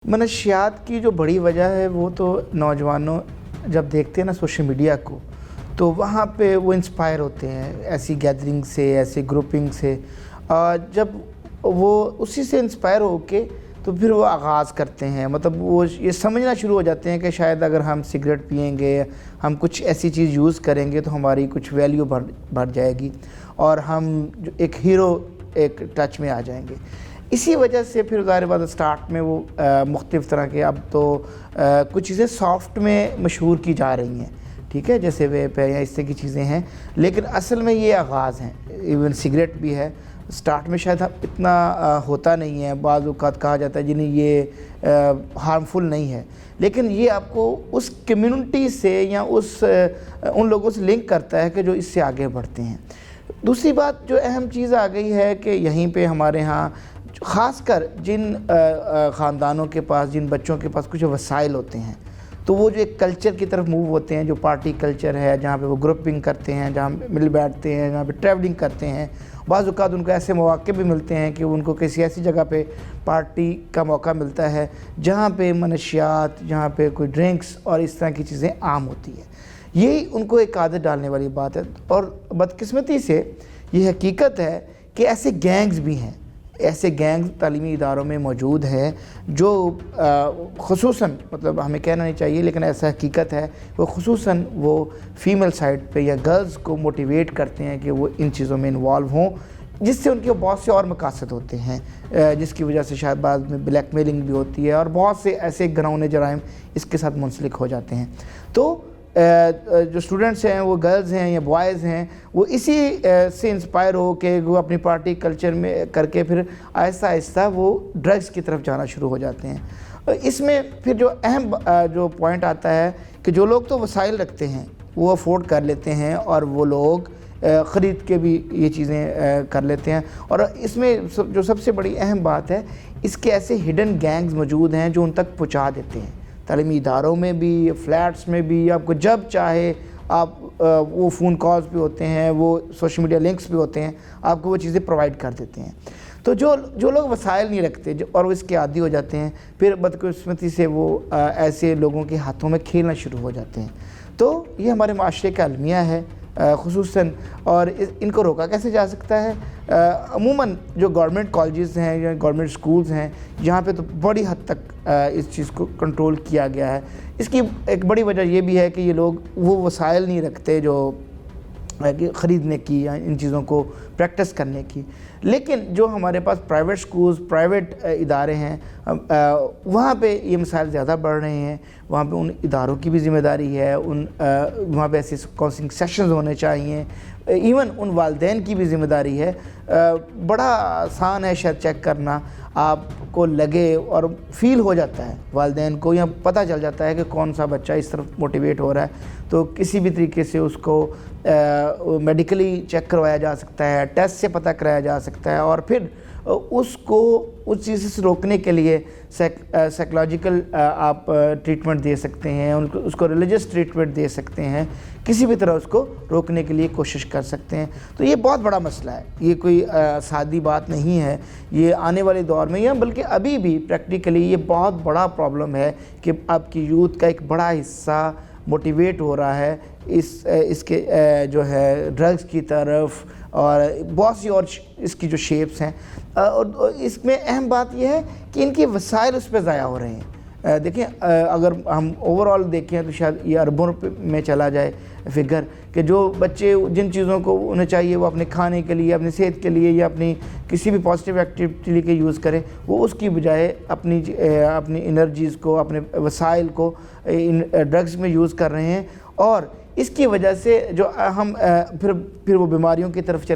मनशियात की जो बड़ी वजह है वो तो नौजवानों जब देखते हैं ना सोशल मीडिया को, तो वहाँ पे वो इंस्पायर होते हैं ऐसी गैदरिंग से, ऐसे ग्रुपिंग से। जब वो उसी से इंस्पायर होके तो फिर वो आगाज़ करते हैं, मतलब वो ये समझना शुरू हो जाते हैं कि शायद अगर हम सिगरेट पिएंगे, हम कुछ ऐसी चीज़ यूज़ करेंगे तो हमारी कुछ वैल्यू बढ़ जाएगी और हम एक हीरो एक टच में आ जाएंगे। इसी वजह से फिर ज़ाहिर बात स्टार्ट में वो मुख्तलिफ़ तरह के अब तो कुछ चीज़ें सॉफ्ट में मशहूर की जा रही हैं, ठीक है, जैसे वेप है या इस तरह की चीज़ें हैं, लेकिन असल में ये आगाज़ हैं। इवन सिगरेट भी है, स्टार्ट में शायद इतना होता नहीं है, बाज़ औक़ात कहा जाता है जिन्हें ये हार्मफुल नहीं है, लेकिन ये आपको उस कम्युनिटी से या उन लोगों से लिंक करता है कि जो इससे आगे बढ़ते हैं। दूसरी बात जो अहम चीज़ आ गई है कि यहीं पे हमारे यहाँ ख़ासकर जिन ख़ानदानों के पास, जिन बच्चों के पास कुछ वसाइल होते हैं, तो वो जो एक कल्चर की तरफ मूव होते हैं, जो पार्टी कल्चर है, जहाँ पे वो ग्रुपिंग करते हैं, जहाँ मिल बैठते हैं, जहाँ पे ट्रैवलिंग करते हैं। बाज़ औक़ात उनको ऐसे मौक़े भी मिलते हैं कि उनको किसी ऐसी जगह पे पार्टी का मौका मिलता है जहाँ पे मनशियात, जहाँ पे कोई ड्रिंक्स और इस तरह की चीज़ें आम होती है। यही उनको एक आदत डालने वाली बात है। और बदकिस्मती से ये हकीकत है कि ऐसे गैंग्स भी हैं, ऐसे गैंग्स तालीमी इदारों में मौजूद हैं जो ख़ुसूसन, मतलब हमें कहना नहीं चाहिए लेकिन ऐसा हकीकत है, वो ख़ुसूसन वो फ़ीमेल साइड पे या गर्ल्स को मोटिवेट करते हैं कि वो इन चीज़ों में इन्वॉल्व हों, जिससे उनके बहुत से और मकासद होते हैं, जिसकी वजह से शायद बाद में ब्लैकमेलिंग भी होती है और बहुत से ऐसे घिनौने जराइम इसके साथ मुंसलिक हो जाते हैं। तो जो स्टूडेंट्स हैं, वो गर्ल्स हैं या बॉयज़ हैं, वो इसी से इंस्पायर हो के वो अपनी पार्टी कल्चर में करके फिर आहिस्ता आहिस्ता वो ड्रग्स की तरफ जाना शुरू हो जाते हैं। इसमें फिर जो अहम जो पॉइंट आता है कि जो लोग तो वसाइल रखते हैं वो अफोर्ड कर लेते हैं और वो लोग ख़रीद के भी ये चीज़ें कर लेते हैं। और इसमें जो सबसे बड़ी अहम बात है, इसके ऐसे हिडन गैंग्स मौजूद हैं जो उन तक पहुँचा देते हैं, तालीमी इदारों में भी, फ्लैट्स में भी, आपको जब चाहे आप वो फ़ोन कॉल्स भी होते हैं, वो सोशल मीडिया लिंक्स भी होते हैं, आपको वो चीज़ें प्रोवाइड कर देते हैं। तो जो लोग वसाइल नहीं रखते और वो इसके आदी हो जाते हैं, फिर बदकिस्मती से वो ऐसे लोगों के हाथों में खेलना शुरू हो जाते हैं। तो ये हमारे माशरे का अलमिया है ख़ुसूसन, और इनको रोका कैसे जा सकता है? अमूमन जो गवर्नमेंट कॉलेजेस हैं या गवर्नमेंट स्कूल्स हैं, यहाँ पे तो बड़ी हद तक इस चीज़ को कंट्रोल किया गया है। इसकी एक बड़ी वजह ये भी है कि ये लोग वो वसाइल नहीं रखते जो ख़रीदने की या इन चीज़ों को प्रैक्टिस करने की। लेकिन जो हमारे पास प्राइवेट स्कूल्स, प्राइवेट इदारे हैं, वहाँ पे ये मसाइल ज़्यादा बढ़ रहे हैं। वहाँ पे उन इदारों की भी ज़िम्मेदारी है, वहाँ पे ऐसे काउंसलिंग सेशंस होने चाहिए। इवन उन वालिदैन की भी ज़िम्मेदारी है। बड़ा आसान है शायद चेक करना, आपको लगे और फ़ील हो जाता है वालिदैन को, या पता चल जाता है कि कौन सा बच्चा इस तरफ मोटिवेट हो रहा है, तो किसी भी तरीके से उसको मेडिकली चेक करवाया जा सकता है, टेस्ट से पता कराया जा सकता है, और फिर उसको उस चीज़ से रोकने के लिए साइकोलॉजिकल आप ट्रीटमेंट दे सकते हैं, उसको रिलीजियस ट्रीटमेंट दे सकते हैं, किसी भी तरह उसको रोकने के लिए कोशिश कर सकते हैं। तो ये बहुत बड़ा मसला है, ये कोई सादी बात नहीं है। ये आने वाले दौर में, या बल्कि अभी भी प्रैक्टिकली ये बहुत बड़ा प्रॉब्लम है कि आपकी यूथ का एक बड़ा हिस्सा मोटिवेट हो रहा है इसके जो है ड्रग्स की तरफ, और बहुत सी और इसकी जो शेप्स हैं। और इसमें अहम बात यह है कि इनके वसाइल उस पर ज़ाया हो रहे हैं। देखिए, अगर हम ओवरऑल देखें तो शायद ये अरबों में चला जाए फिगर, कि जो बच्चे जिन चीज़ों को उन्हें चाहिए वो अपने खाने के लिए, अपनी सेहत के लिए या अपनी किसी भी पॉजिटिव एक्टिविटी के यूज़ करें, वो उसकी बजाय अपनी एनर्जीज़ को, अपने वसाइल को इन ड्रग्स में यूज़ कर रहे हैं। और इसकी वजह से जो हम फिर वो बीमारियों की तरफ